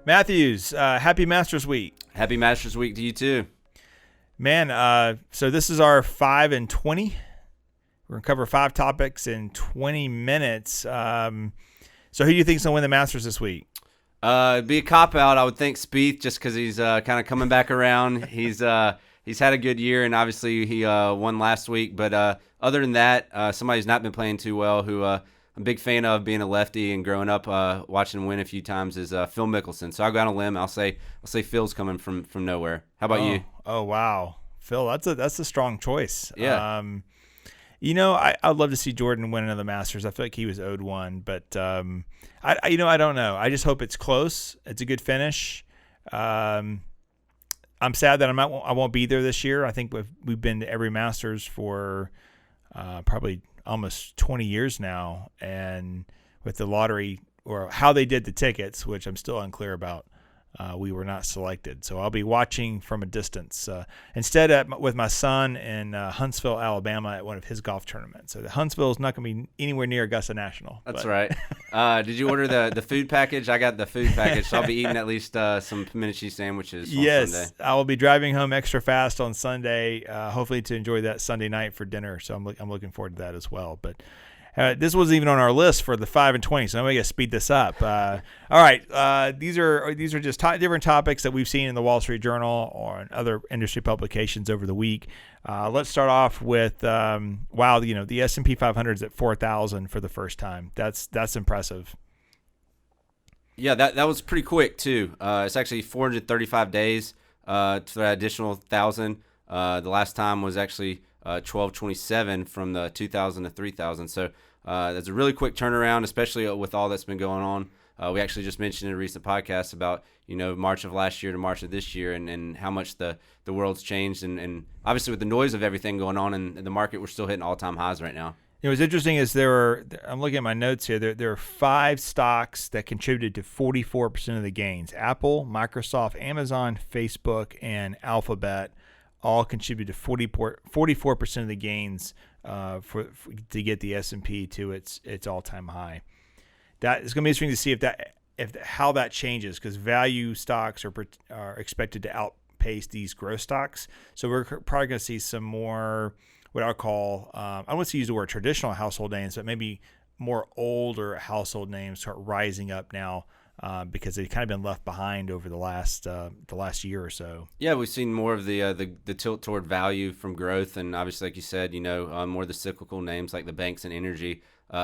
Matthews, happy Masters Week. Happy Masters Week to you too. Man, so this is our 5 and 20. We're going to cover 5 topics in 20 minutes. So who do you think's going to win the Masters this week? It'd be a cop-out, I would think Spieth, just because he's kind of coming back around. He's had a good year, and obviously he won last week. But other than that, somebody who's not been playing too well, who I'm a big fan of being a lefty and growing up watching him win a few times, is Phil Mickelson. So I'll go on a limb. I'll say Phil's coming from nowhere. How about you? Oh wow, Phil, that's a strong choice. Yeah. I'd love to see Jordan win another Masters. I feel like he was owed one, but I don't know. I just hope it's close. It's a good finish. I'm sad that I won't be there this year. I think we've been to every Masters for probably almost 20 years now, and with the lottery or how they did the tickets, which I'm still unclear about, we were not selected. So I'll be watching from a distance. Instead, with my son in Huntsville, Alabama, at one of his golf tournaments. So the Huntsville is not going to be anywhere near Augusta National. That's right. Did you order the food package? I got the food package, so I'll be eating at least some pimento cheese sandwiches on Sunday. I will be driving home extra fast on Sunday, hopefully to enjoy that Sunday night for dinner. So I'm looking forward to that as well. But this wasn't even on our list for the 5 and 20, so now we got to speed this up. All right, these are just different topics that we've seen in the Wall Street Journal or in other industry publications over the week. Let's start off with the S&P 500 is at 4,000 for the first time. That's impressive. Yeah, that was pretty quick too. It's actually 435 days to that additional 1,000. The last time was actually 1227 from the 2,000 to 3,000. So that's a really quick turnaround, especially with all that's been going on. We actually just mentioned in a recent podcast about March of last year to March of this year, and how much the world's changed, and obviously with the noise of everything going on in the market, we're still hitting all-time highs right now. What's interesting is I'm looking at my notes here. There are 5 stocks that contributed to 44% of the gains. Apple, Microsoft, Amazon, Facebook, and Alphabet all contributed to 44% of the gains to get the S&P to its all-time high. That is going to be interesting to see how that changes, because value stocks are expected to outpace these growth stocks. So we're probably going to see some more what I call I don't want to use the word traditional household names, but maybe more older household names start rising up now. Because they've kind of been left behind over the last year or so. Yeah, we've seen more of the tilt toward value from growth, and obviously, like you said, more of the cyclical names like the banks and energy,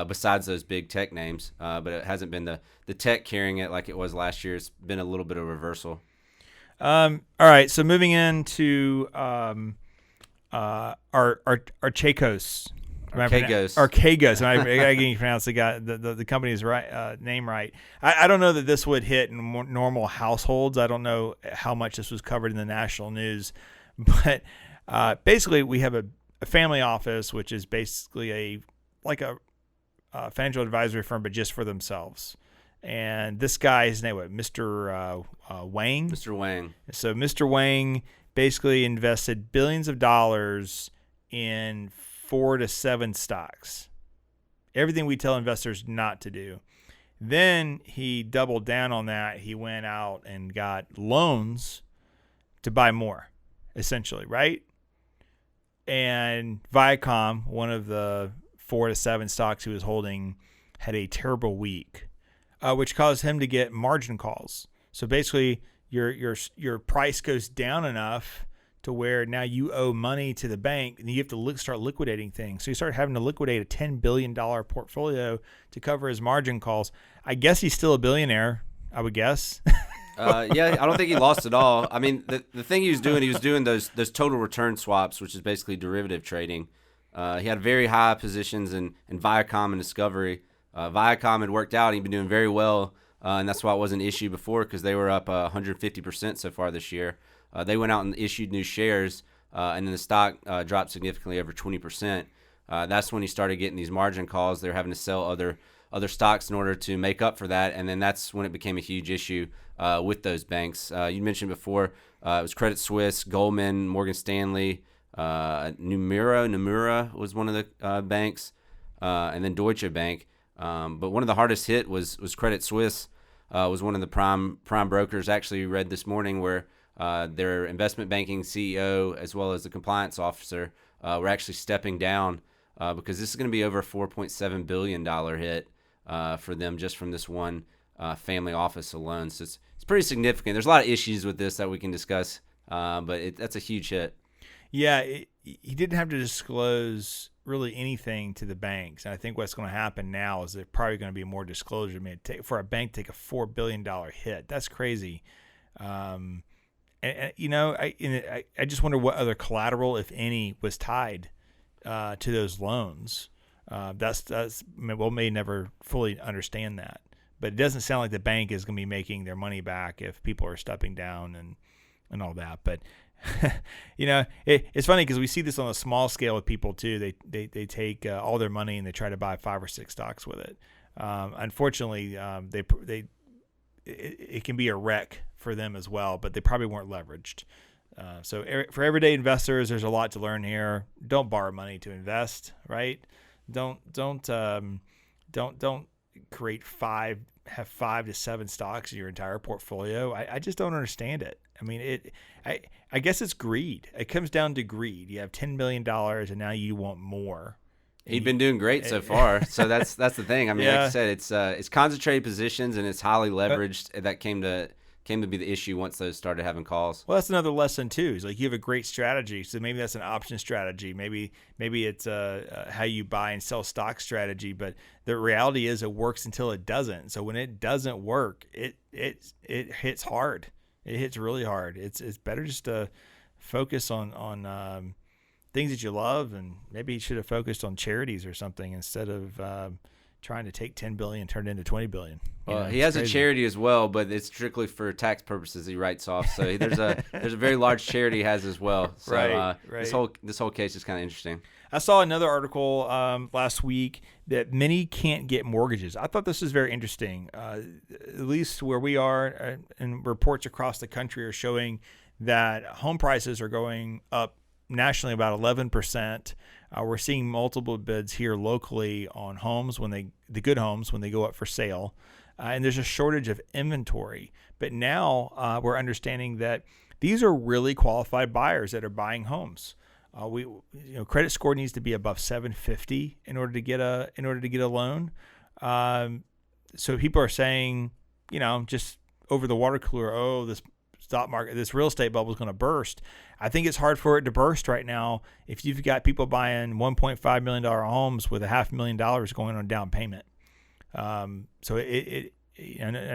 besides those big tech names. But it hasn't been the tech carrying it like it was last year. It's been a little bit of a reversal. All right, so moving into our Archegos. Archegos. I can't pronounce the company's name right. I don't know that this would hit in more normal households. I don't know how much this was covered in the national news, but basically we have a family office, which is basically a financial advisory firm, but just for themselves. And this guy, his name was Mr. Wang. Mr. Wang. So Mr. Wang basically invested billions of dollars in 4 to 7 stocks. Everything we tell investors not to do. Then he doubled down on that. He went out and got loans to buy more, essentially, right? And Viacom, one of the 4 to 7 stocks he was holding, had a terrible week, which caused him to get margin calls. So basically, your price goes down enough to where now you owe money to the bank, and you have to start liquidating things. So you start having to liquidate a $10 billion portfolio to cover his margin calls. I guess he's still a billionaire, I would guess. Yeah, I don't think he lost at all. I mean, the thing he was doing those total return swaps, which is basically derivative trading. He had very high positions in Viacom and Discovery. Viacom had worked out. He'd been doing very well, and that's why it was an issue before, because they were up 150% so far this year. They went out and issued new shares, and then the stock dropped significantly over 20%. That's when he started getting these margin calls. They were having to sell other stocks in order to make up for that, and then that's when it became a huge issue with those banks. You mentioned before it was Credit Suisse, Goldman, Morgan Stanley, Nomura was one of the banks, and then Deutsche Bank. But one of the hardest hit was Credit Suisse. was one of the prime brokers. Actually, read this morning where their investment banking CEO as well as the compliance officer were actually stepping down because this is going to be over a $4.7 billion hit for them just from this one family office alone. So it's pretty significant. There's a lot of issues with this that we can discuss, but that's a huge hit. Yeah, he didn't have to disclose really anything to the banks. And I think what's going to happen now is there's probably going to be more disclosure. I mean, for a bank to take a $4 billion hit, that's crazy. And I just wonder what other collateral, if any, was tied to those loans. We may never fully understand that, but it doesn't sound like the bank is going to be making their money back if people are stepping down and all that. But it's funny because we see this on a small scale with people too. They take all their money and they try to buy 5 or 6 stocks with it. Unfortunately, it can be a wreck for them as well, but they probably weren't leveraged. So for everyday investors, there's a lot to learn here. Don't borrow money to invest, right? Don't create 5 to 7 stocks in your entire portfolio. I just don't understand it. I mean, I guess it's greed. It comes down to greed. You have $10 million and now you want more. He'd been doing great so far. So that's the thing. I mean, like I said, it's concentrated positions and it's highly leveraged. That came to be the issue once those started having calls. Well, that's another lesson too. Is like you have a great strategy, so maybe that's an option strategy. Maybe it's how you buy and sell stock strategy. But the reality is, it works until it doesn't. So when it doesn't work, it hits hard. It hits really hard. It's better just to focus on things that you love, and maybe you should have focused on charities or something instead of trying to take $10 billion and turn it into $20 billion. He has a charity as well, but it's strictly for tax purposes. He writes off. So there's a very large charity he has as well. So right. This whole case is kind of interesting. I saw another article last week that many can't get mortgages. I thought this was very interesting. At least where we are, and reports across the country are showing that home prices are going up nationally about 11%. We're seeing multiple bids here locally on homes the good homes when they go up for sale, and there's a shortage of inventory. But now we're understanding that these are really qualified buyers that are buying homes. Credit score needs to be above 750 in order to get a loan. So people are saying, just over the water cooler, this stock market, this real estate bubble is going to burst. I think it's hard for it to burst right now if you've got people buying $1.5 million homes with $500,000 going on down payment. So I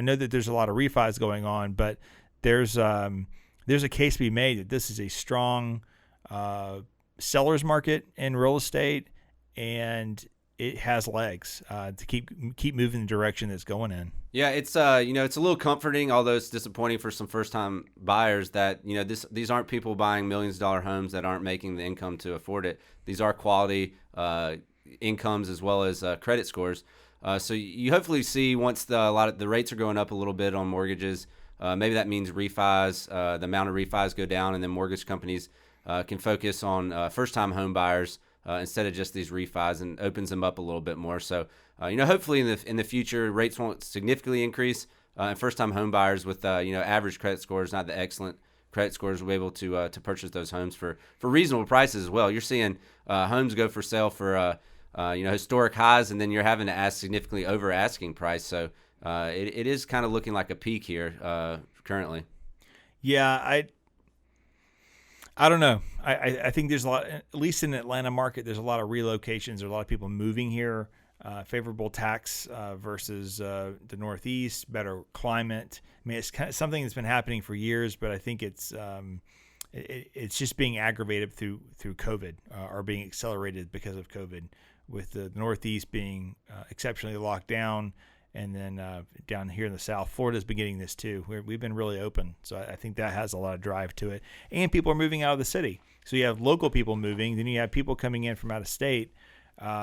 know that there's a lot of refis going on, but there's a case to be made that this is a strong seller's market in real estate, and it has legs to keep moving the direction that's going in. Yeah, it's it's a little comforting, although it's disappointing for some first-time buyers that these aren't people buying millions-dollar homes that aren't making the income to afford it. These are quality incomes as well as credit scores. So you hopefully see once the rates are going up a little bit on mortgages, maybe that means refis, the amount of refis go down, and then mortgage companies can focus on first-time home buyers instead of just these refis, and opens them up a little bit more. So, hopefully in the future, rates won't significantly increase, and first-time home buyers with average credit scores, not the excellent credit scores, will be able to purchase those homes for reasonable prices as well. You're seeing homes go for sale for historic highs, and then you're having to ask significantly over asking price. So it is kind of looking like a peak here currently. Yeah, I don't know. I think there's a lot, at least in the Atlanta market, there's a lot of relocations. There's a lot of people moving here, favorable tax versus the Northeast, better climate. I mean, it's kind of something that's been happening for years, but I think it's just being aggravated through COVID or being accelerated because of COVID, with the Northeast being exceptionally locked down. And then down here in the South, Florida's been getting this too. We've been really open. So I think that has a lot of drive to it. And people are moving out of the city. So you have local people moving. Then you have people coming in from out of state. Like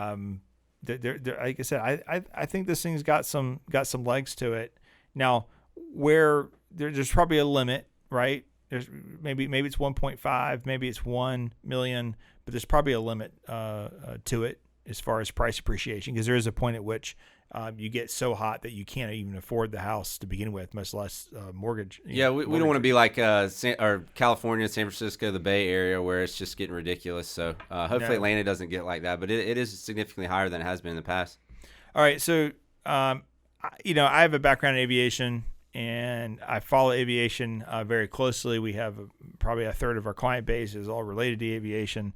I said, I think this thing's got some legs to it. Now, where there's probably a limit, right? There's maybe it's 1.5, maybe it's 1 million, but there's probably a limit to it. as far as price appreciation, because there is a point at which you get so hot that you can't even afford the house to begin with, much less mortgage. Yeah, we don't want to be like California, San Francisco, the Bay Area, where it's just getting ridiculous. So hopefully Atlanta doesn't get like that, but it is significantly higher than it has been in the past. All right, so I have a background in aviation, and I follow aviation very closely. We have probably a third of our client base is all related to aviation.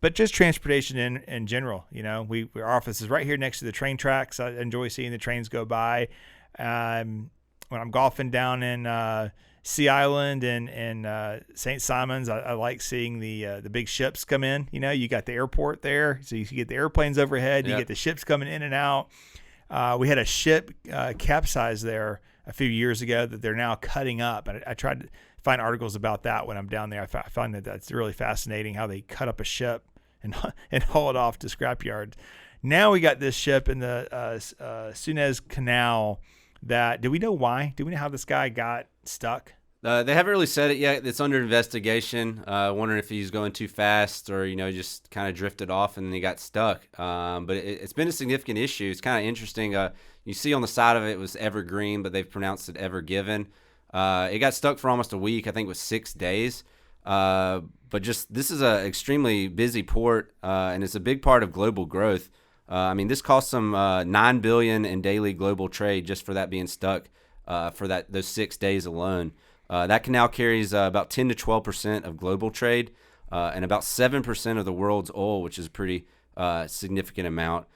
But just transportation in general, our office is right here next to the train tracks. I enjoy seeing the trains go by. When I'm golfing down in Sea Island and St. Simons, I like seeing the big ships come in. You got the airport there, so you get the airplanes overhead. Yep. You get the ships coming in and out. We had a ship capsize there a few years ago that they're now cutting up. And I tried to find articles about that when I'm down there. I find that's really fascinating how they cut up a ship and haul it off to scrapyards. Now we got this ship in the Suez Canal. Do we know why? Do we know how this guy got stuck? They haven't really said it yet. It's under investigation. Wondering if he's going too fast or just kind of drifted off and then he got stuck. But it's been a significant issue. It's kind of interesting. You see on the side of it was Evergreen, but they've pronounced it Ever-Given. It got stuck for almost a week. I think it was 6 days. But this is an extremely busy port, and it's a big part of global growth. This costs them $9 billion in daily global trade just for that being stuck for those 6 days alone. That canal carries about 10 to 12% of global trade and about 7% of the world's oil, which is a pretty significant amount.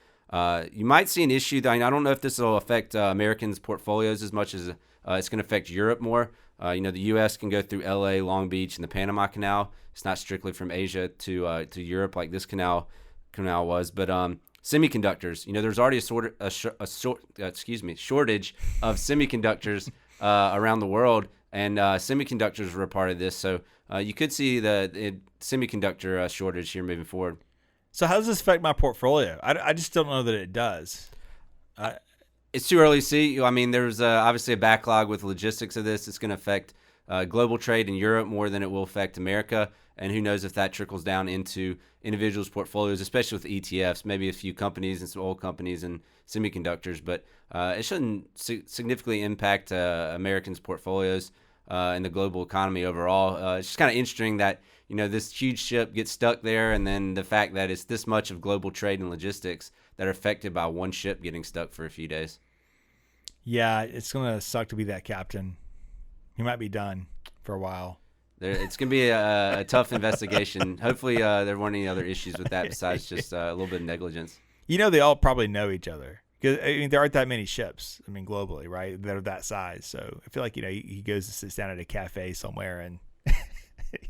You might see an issue. I don't know if this will affect Americans' portfolios as much as it's going to affect Europe more. The U.S. can go through L.A., Long Beach, and the Panama Canal. It's not strictly from Asia to Europe like this canal was. But semiconductors, there's already a shortage of semiconductors around the world, and semiconductors were a part of this. So you could see the semiconductor shortage here moving forward. So how does this affect my portfolio? I just don't know that it does. It's too early to see. There's obviously a backlog with logistics of this. It's going to affect global trade in Europe more than it will affect America. And who knows if that trickles down into individuals' portfolios, especially with ETFs, maybe a few companies and some oil companies and semiconductors. But it shouldn't significantly impact Americans' portfolios and the global economy overall. It's just kind of interesting that this huge ship gets stuck there, and then the fact that it's this much of global trade and logistics that are affected by one ship getting stuck for a few days. Yeah, it's going to suck to be that captain. He might be done for a while. It's going to be a tough investigation. Hopefully there weren't any other issues with that besides just a little bit of negligence. They all probably know each other. Because there aren't that many ships, globally, right, that are that size. So I feel like, he goes and sits down at a cafe somewhere and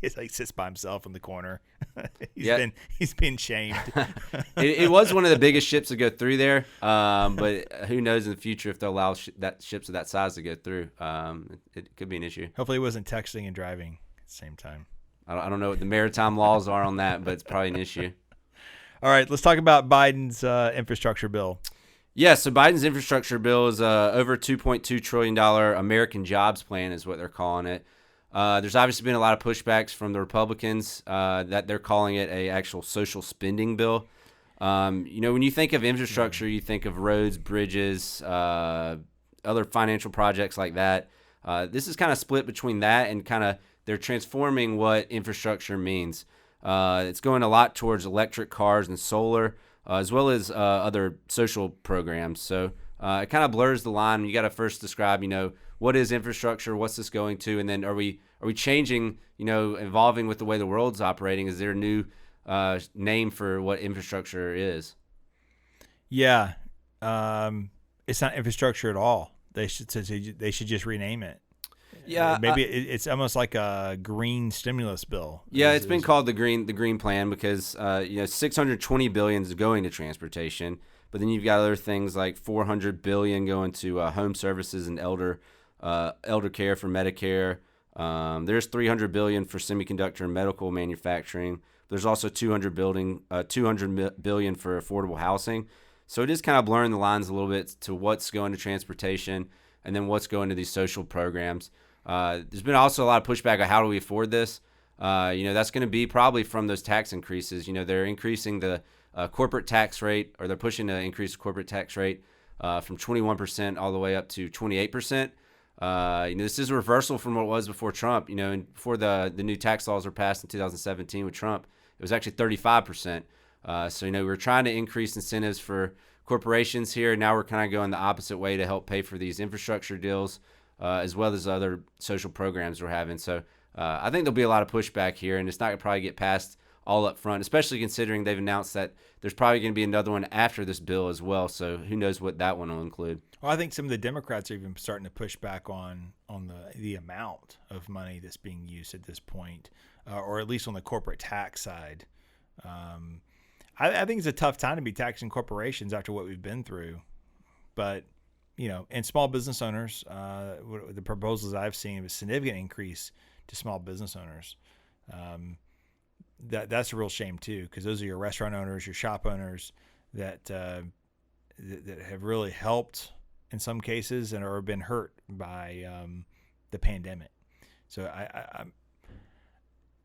he sits by himself in the corner. He's been shamed. It was one of the biggest ships to go through there, but who knows in the future if they'll allow ships of that size to go through. It could be an issue. Hopefully, it wasn't texting and driving at the same time. I don't know what the maritime laws are on that, but it's probably an issue. All right, let's talk about Biden's infrastructure bill. Yeah, so Biden's infrastructure bill is over $2.2 trillion American jobs plan is what they're calling it. There's obviously been a lot of pushbacks from the Republicans that they're calling it a actual social spending bill. When you think of infrastructure, you think of roads, bridges, other financial projects like that. This is kind of split between that and they're transforming what infrastructure means. It's going a lot towards electric cars and solar, as well as other social programs. So it kind of blurs the line. You got to first describe, what is infrastructure? What's this going to? And then are we changing, evolving with the way the world's operating? Is there a new name for what infrastructure is? Yeah. It's not infrastructure at all. They should just rename it. Yeah, maybe it's almost like a green stimulus bill. Yeah, it's been called the green plan because $620 billion is going to transportation, but then you've got other things like $400 billion going to home services and elder care for Medicare. There's $300 billion for semiconductor and medical manufacturing. There's also $200 billion for affordable housing. So it is kind of blurring the lines a little bit to what's going to transportation and then what's going to these social programs. There's been also a lot of pushback on how do we afford this. That's going to be probably from those tax increases. They're increasing the corporate tax rate, or they're pushing to increase the corporate tax rate from 21% all the way up to 28%. This is a reversal from what it was before Trump. And before the new tax laws were passed in 2017 with Trump, it was actually 35%. So we're trying to increase incentives for corporations here. Now we're kind of going the opposite way to help pay for these infrastructure deals, as well as other social programs we're having. So I think there'll be a lot of pushback here, and it's not going to probably get passed all up front, especially considering they've announced that there's probably going to be another one after this bill as well. So who knows what that one will include. Well, I think some of the Democrats are even starting to push back on the amount of money that's being used at this point, or at least on the corporate tax side. I think it's a tough time to be taxing corporations after what we've been through. But, and small business owners, the proposals I've seen have a significant increase to small business owners. That's a real shame too, because those are your restaurant owners, your shop owners that have really helped in some cases and or been hurt by the pandemic. So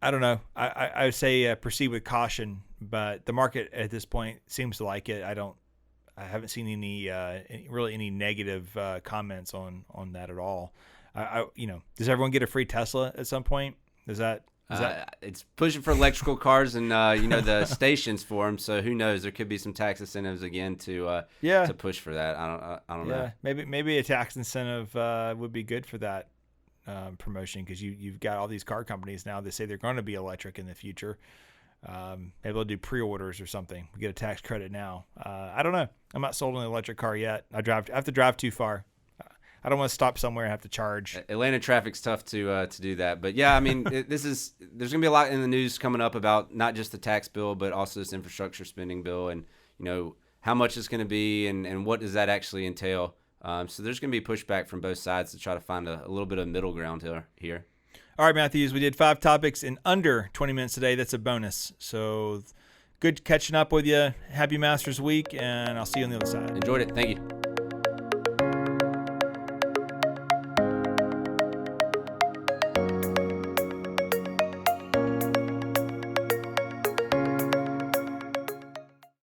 I don't know. I would say proceed with caution, but the market at this point seems to like it. I haven't seen any negative comments on that at all. Does everyone get a free Tesla at some point? Is that it's pushing for electrical cars and the stations for them. So who knows? There could be some tax incentives again to push for that. I don't know. Maybe a tax incentive would be good for that promotion, because you've got all these car companies now that say they're going to be electric in the future. Maybe they'll do pre-orders or something. We get a tax credit now. I don't know. I'm not sold on an electric car yet. I have to drive too far. I don't want to stop somewhere and have to charge. Atlanta traffic's tough to do that. But yeah, I mean, there's going to be a lot in the news coming up about not just the tax bill, but also this infrastructure spending bill, and how much it's going to be and what does that actually entail. So there's going to be pushback from both sides to try to find a little bit of middle ground here. All right, Matthews, we did 5 topics in under 20 minutes today. That's a bonus. So good catching up with you. Happy Masters Week, and I'll see you on the other side. Enjoyed it. Thank you.